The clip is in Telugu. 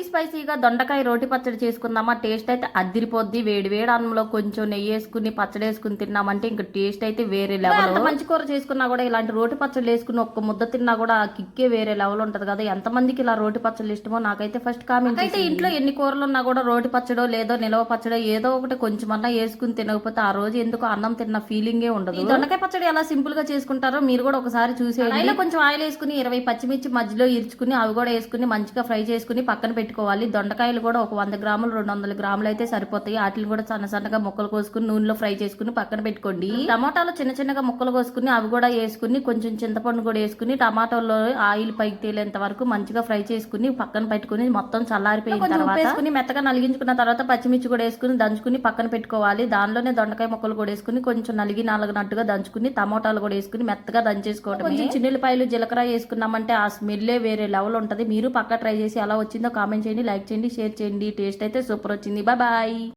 స్పైసీగా దొండకాయ రోటి పచ్చడి చేసుకుందామా. టేస్ట్ అయితే అద్దిరిపోద్ది. వేడి వేడి అన్నంలో కొంచెం నెయ్యి వేసుకుని పచ్చడి వేసుకుని తిన్నామంటే ఇంకా టేస్ట్ అయితే వేరే లెవెల్. ఎంత మంచి కూర చేసుకున్నా కూడా ఇలాంటి రోటి పచ్చడి వేసుకుని ఒక్క ముద్ద తిన్నా కూడా ఆ కిక్కే వేరే లెవెల్ ఉంటది కదా. ఎంతమందికి ఇలా రోటి పచ్చళ్ళు ఇష్టమో నాకైతే ఫస్ట్ కామెంట్ అయితే. ఇంట్లో ఎన్ని కూరలు ఉన్నా కూడా రోటి పచ్చడో లేదో నిలవ పచ్చడో ఏదో ఒకటి కొంచెమన్నా వేసుకుని తినకపోతే ఆ రోజు ఎందుకు అన్నం తిన్న ఫీలింగే ఉండదు. ఈ దొండకాయ పచ్చడి ఎలా సింపుల్ గా చేసుకుంటారో మీరు కూడా ఒకసారి చూసేయండి. ఇలా కొంచెం ఆయిల్ వేసుకుని 20 పచ్చిమిర్చి మధ్యలో ఇరుచుకుని అవి కూడా వేసుకుని మంచిగా ఫ్రై చేసుకుని పక్కన పెట్టుకోవాలి. దొండకాయలు కూడా ఒక 100 గ్రాములు 200 గ్రాములు అయితే సరిపోతాయి. వాటిని కూడా సన్నగా ముక్కలు కోసుకుని నూనెలో ఫ్రై చేసుకుని పక్కన పెట్టుకోండి. టమాటాలు చిన్నగా ముక్కలు కోసుకుని అవి కూడా వేసుకుని కొంచెం చింతపండు కూడా వేసుకుని టమాటాలో ఆయిల్ పైకి తేలేంత వరకు మంచిగా ఫ్రై చేసుకుని పక్కన పెట్టుకుని మొత్తం చల్లారిపోయిన తర్వాత వేసుకుని మెత్తగా నలిగించుకున్న తర్వాత పచ్చిమిర్చి కూడా వేసుకుని దంచుకుని పక్కన పెట్టుకోవాలి. దానిలోనే దొండకాయ ముక్కలు కూడా వేసుకుని కొంచెం నలిగినట్టుగా దంచుకుని టమాటాలు కూడా వేసుకుని మెత్తగా దంచేసుకోవడం. కొంచెం చిన్నులపాయలు జీలకర్ర వేసుకున్నామంటే ఆ స్మెల్లే వేరే లెవెల్ ఉంటది. మీరు పక్క ట్రై చేసి ఎలా వచ్చిందో కామెంట్ చేయండి, లైక్ చేయండి, షేర్ చేయండి. టేస్ట్ అయితే సూపర్ వచ్చింది. బాయ్.